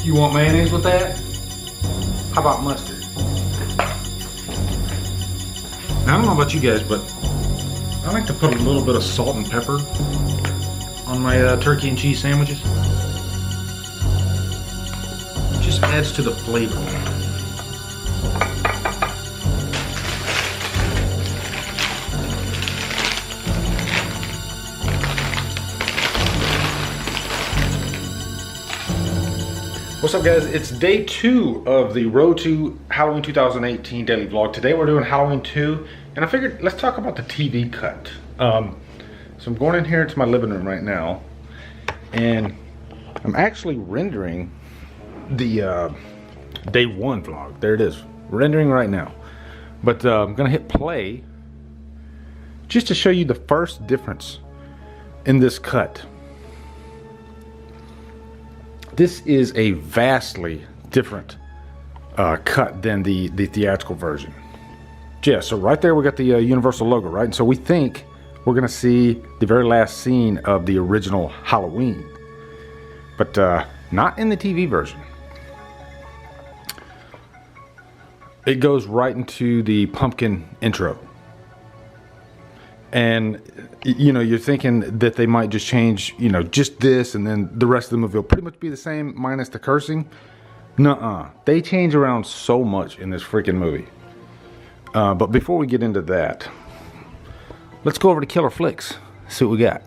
You want mayonnaise with that? How about mustard? Now, I don't know about you guys, but I like to put a little bit of salt and pepper on my turkey and cheese sandwiches. It just adds to the flavor. What's up, guys? It's day 2 of the Road to Halloween 2018 daily vlog. Today we're doing Halloween 2, and I figured let's talk about the TV cut. So I'm going in here into my living room right now, and I'm actually rendering the day 1 vlog. There it is, rendering right now. But I'm gonna hit play just to show you the first difference in this cut. This is a vastly different cut than the theatrical version. Yeah, so right there we got the Universal logo, right? And so we think we're gonna see the very last scene of the original Halloween, but not in the TV version. It goes right into the pumpkin intro. And you know, you're thinking that they might just change, you know, just this, and then the rest of the movie will pretty much be the same minus the cursing. Nuh-uh. They change around so much in this freaking movie. But before we get into that, let's go over to Killer Flicks, see what we got.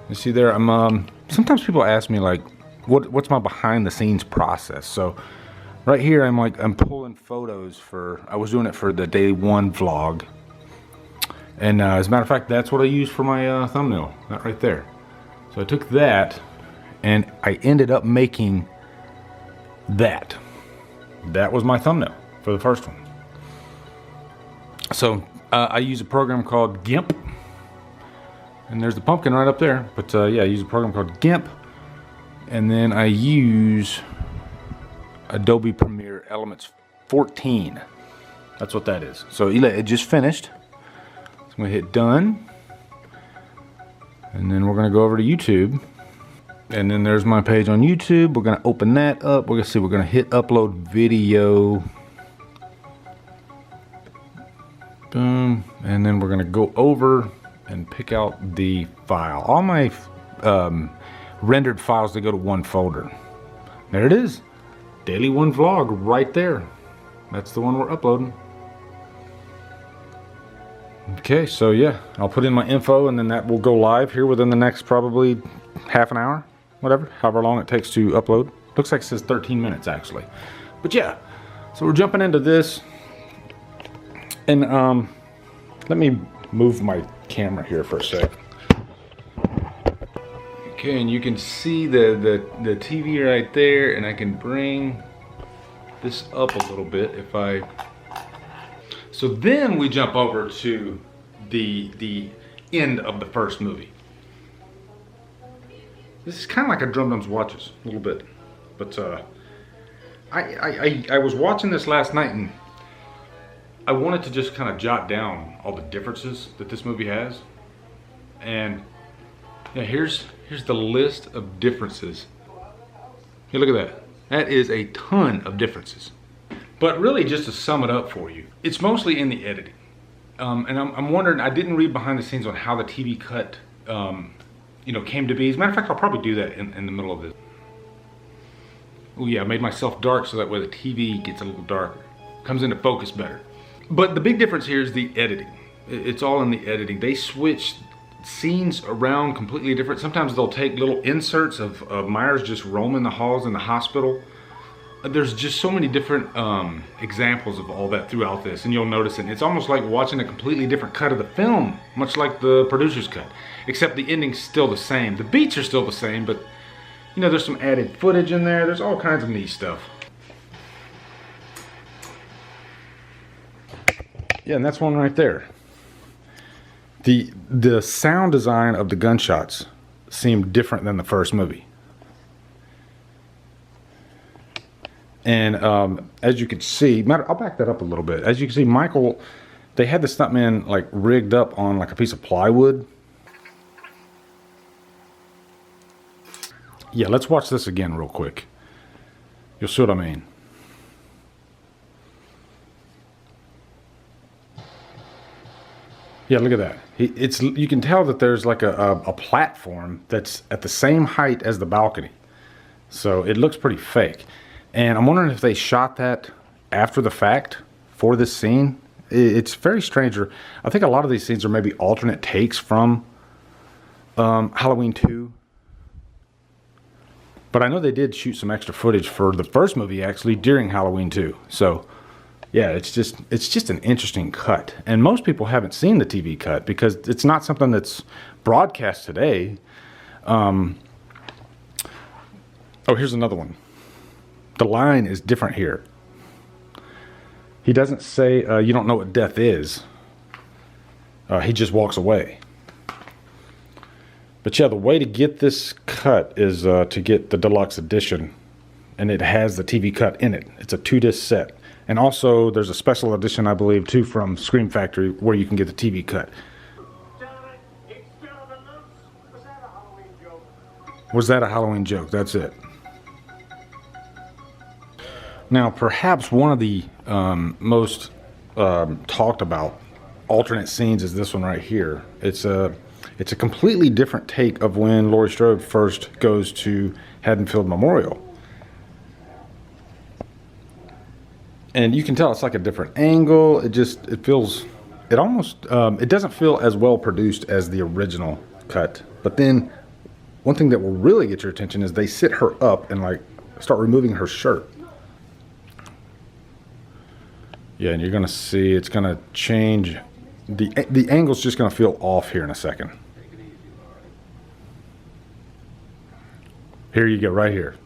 You see there, I'm sometimes people ask me like, what's my behind the scenes process? So right here I'm pulling photos for, I was doing it for the day 1 vlog. And as a matter of fact, that's what I used for my thumbnail, that right there. So I took that and I ended up making that. That was my thumbnail for the first one. So I use a program called GIMP. And there's the pumpkin right up there. But yeah, I use a program called GIMP. And then I use Adobe Premiere Elements 14. That's what that is. So it just finished. I'm gonna hit done, and then we're gonna go over to YouTube, and then there's my page on YouTube. We're gonna open that up. We're gonna hit upload video, boom, and then we're gonna go over and pick out the file. All my rendered files, they go to one folder. There it is, daily 1 vlog right there. That's the one we're uploading. Okay, so yeah, I'll put in my info, and then that will go live here within the next probably half an hour, whatever, however long it takes to upload. Looks like it says 13 minutes actually. But yeah, so we're jumping into this, and let me move my camera here for a sec. Okay, and you can see the TV right there, and I can bring this up a little bit if I. So then we jump over to the end of the first movie. This is kind of like a Drumdums watches a little bit, but I was watching this last night, and I wanted to just kind of jot down all the differences that this movie has. And yeah, here's the list of differences. Hey, look at that. That is a ton of differences. But really, just to sum it up for you, it's mostly in the editing. And I'm wondering, I didn't read behind the scenes on how the TV cut, you know, came to be. As a matter of fact, I'll probably do that in the middle of this. Oh yeah, I made myself dark so that way the TV gets a little darker. Comes into focus better. But the big difference here is the editing. It's all in the editing. They switch scenes around completely different. Sometimes they'll take little inserts of Myers just roaming the halls in the hospital. There's just so many different examples of all that throughout this, and you'll notice it. It's almost like watching a completely different cut of the film, much like the producer's cut, except the ending's still the same. The beats are still the same, but you know, there's some added footage in there. There's all kinds of neat stuff. Yeah, and that's one right there. The sound design of the gunshots seemed different than the first movie. And as you can see, I'll back that up a little bit. As you can see, Michael, they had the stuntman like rigged up on like a piece of plywood. Yeah, let's watch this again real quick. You'll see what I mean. Yeah, look at that. You can tell that there's like a platform that's at the same height as the balcony. So it looks pretty fake. And I'm wondering if they shot that after the fact for this scene. It's very strange. I think a lot of these scenes are maybe alternate takes from Halloween 2. But I know they did shoot some extra footage for the first movie actually during Halloween 2. So yeah, it's just an interesting cut. And most people haven't seen the TV cut because it's not something that's broadcast today. Oh, here's another one. The line is different here. He doesn't say, you don't know what death is. He just walks away. But yeah, the way to get this cut is to get the deluxe edition. And it has the TV cut in it. It's a 2-disc set. And also, there's a special edition, I believe, too, from Scream Factory, where you can get the TV cut. Was that a Halloween joke? That's it. Now, perhaps one of the most talked about alternate scenes is this one right here. It's a completely different take of when Laurie Strode first goes to Haddonfield Memorial. And you can tell it's like a different angle. It doesn't feel as well produced as the original cut. But then one thing that will really get your attention is they sit her up and like start removing her shirt. Yeah, and you're gonna see it's gonna change. The angle's just gonna feel off here in a second. Here you go, right here.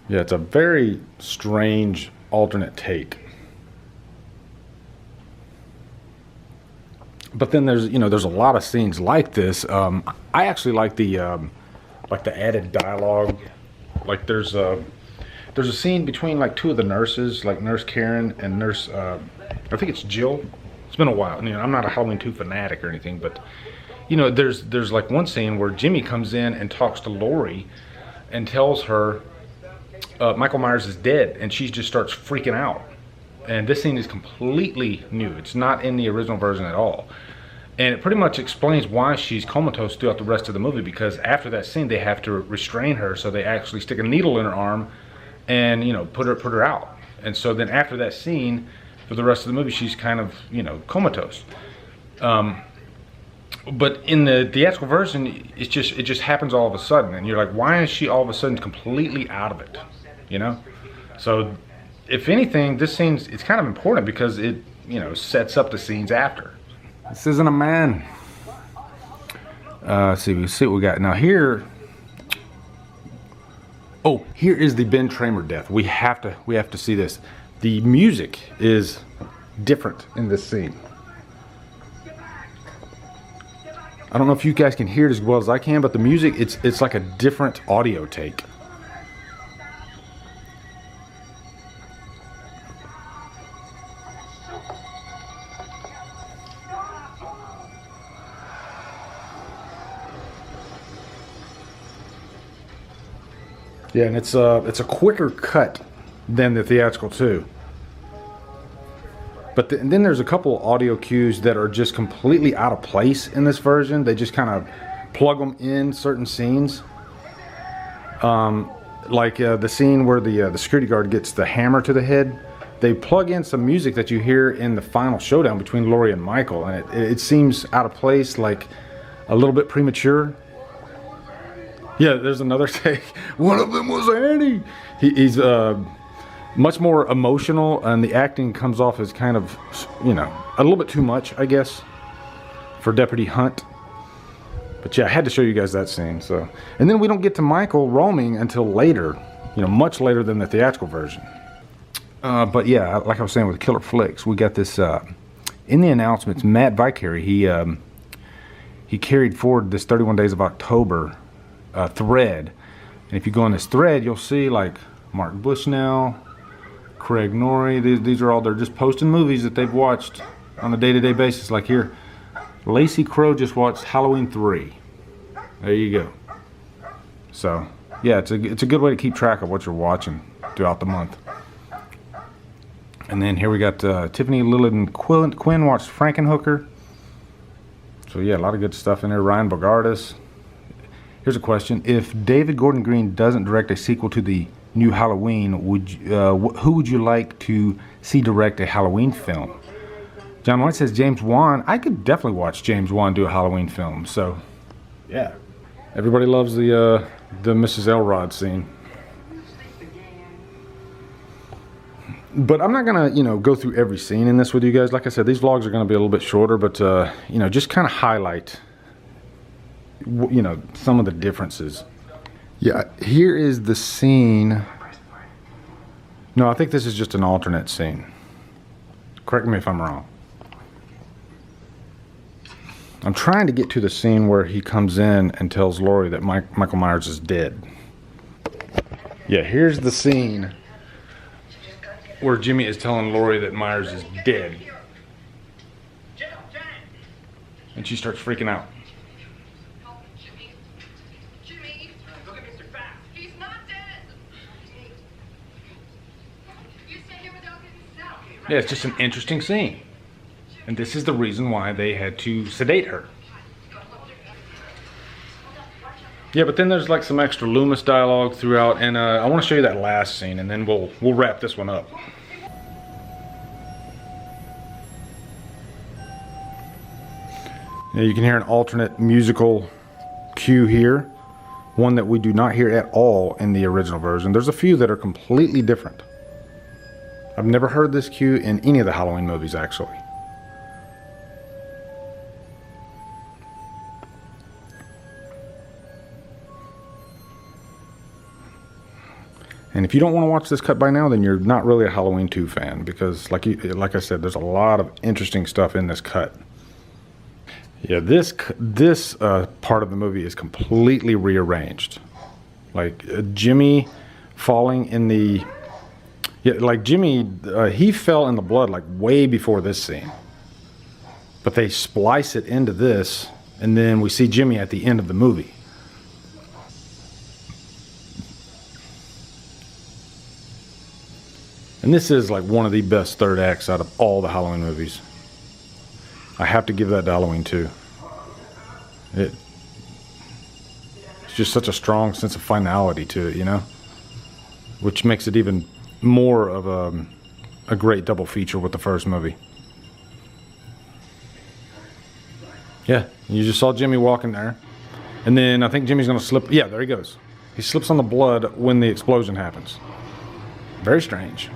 Yeah, it's a very strange alternate take. But then there's a lot of scenes like this. I actually like the added dialogue. Like there's a scene between like two of the nurses, like Nurse Karen and Nurse I think it's Jill. It's been a while. I'm not a Halloween 2 fanatic or anything, but there's like one scene where Jimmy comes in and talks to Laurie and tells her Michael Myers is dead, and she just starts freaking out. And this scene is completely new. It's not in the original version at all. And it pretty much explains why she's comatose throughout the rest of the movie, because after that scene they have to restrain her, so they actually stick a needle in her arm and put her out. And so then after that scene, for the rest of the movie, she's kind of comatose. But in the theatrical version, it just happens all of a sudden, and you're like, why is she all of a sudden completely out of it? So if anything, this scene's it's kind of important because it sets up the scenes after. This isn't a man. Let's see what we got now here. Oh, here is the Ben Tramer death. We have to see this. The music is different in this scene. I don't know if you guys can hear it as well as I can, but the music, it's like a different audio take. Yeah, and it's a quicker cut than the theatrical too. But then there's a couple audio cues that are just completely out of place in this version. They just kind of plug them in certain scenes. Like the scene where the security guard gets the hammer to the head. They plug in some music that you hear in the final showdown between Laurie and Michael, and it seems out of place, like a little bit premature. Yeah, there's another take. One of them was Annie. He's much more emotional, and the acting comes off as kind of, a little bit too much, I guess, for Deputy Hunt. But yeah, I had to show you guys that scene. So, and then we don't get to Michael roaming until later, much later than the theatrical version. But yeah, like I was saying with Killer Flicks, we got this in the announcements. Matt Vicary, he carried forward this 31 Days of October thread, and if you go on this thread, you'll see like Mark Bushnell, Craig Norrie. These are all, they're just posting movies that they've watched on a day-to-day basis. Like here, Lacey Crow just watched Halloween 3. There you go. So, yeah, it's a good way to keep track of what you're watching throughout the month. And then here we got Tiffany Lillard and Quinn watched Frankenhooker. So yeah, a lot of good stuff in there. Ryan Bogardus. Here's a question: if David Gordon Green doesn't direct a sequel to the new Halloween, who would you like to see direct a Halloween film? John White says James Wan. I could definitely watch James Wan do a Halloween film. So, yeah, everybody loves the Mrs. Elrod scene. But I'm not gonna, go through every scene in this with you guys. Like I said, these vlogs are gonna be a little bit shorter, but just kind of highlight, some of the differences. Yeah, here is the scene. No, I think this is just an alternate scene. Correct me if I'm wrong. I'm trying to get to the scene where he comes in and tells Laurie that Michael Myers is dead. Yeah, here's the scene where Jimmy is telling Laurie that Myers is dead. And she starts freaking out. Jimmy, look at Mr. Fast. He's not dead. You stay here without getting out. Yeah, it's just an interesting scene. And this is the reason why they had to sedate her. Yeah, but then there's like some extra Loomis dialogue throughout, and I want to show you that last scene, and then we'll wrap this one up. Now you can hear an alternate musical cue here, one that we do not hear at all in the original version. There's a few that are completely different. I've never heard this cue in any of the Halloween movies, actually. And if you don't want to watch this cut by now, then you're not really a Halloween 2 fan, because like I said, there's a lot of interesting stuff in this cut. Yeah, this part of the movie is completely rearranged. Like Jimmy falling in the... Yeah, like Jimmy, he fell in the blood like way before this scene. But they splice it into this, and then we see Jimmy at the end of the movie. And this is like one of the best third acts out of all the Halloween movies. I have to give that to Halloween 2. It's just such a strong sense of finality to it, which makes it even more of a great double feature with the first movie. Yeah, you just saw Jimmy walking there. And then I think Jimmy's gonna slip. Yeah, there he goes. He slips on the blood when the explosion happens. Very strange.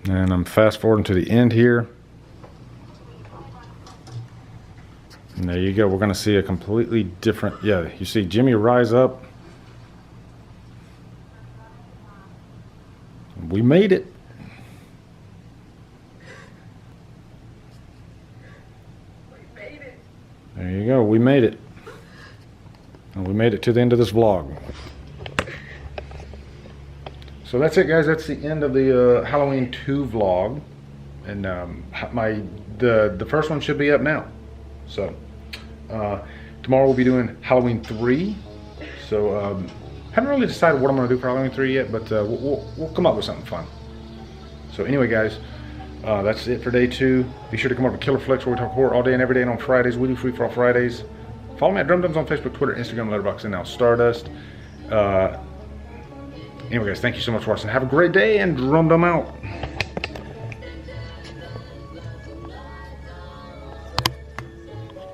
And I'm fast forwarding to the end here. And there you go. We're going to see a completely different... Yeah, you see Jimmy rise up. We made it. There you go. We made it. And we made it to the end of this vlog. So that's it, guys. That's the end of the Halloween 2 vlog, and the first one should be up now. So tomorrow we'll be doing Halloween 3. So haven't really decided what I'm going to do for Halloween 3 yet, but we'll come up with something fun. So anyway, guys, that's it for day 2. Be sure to come over to Killer Flicks, where we talk horror all day and every day, and on Fridays we do Free For All Fridays. Follow me at Drumdums on Facebook, Twitter, Instagram, Letterboxd, and now Stardust. Anyway, guys, thank you so much for watching. Have a great day, and Drumdum out.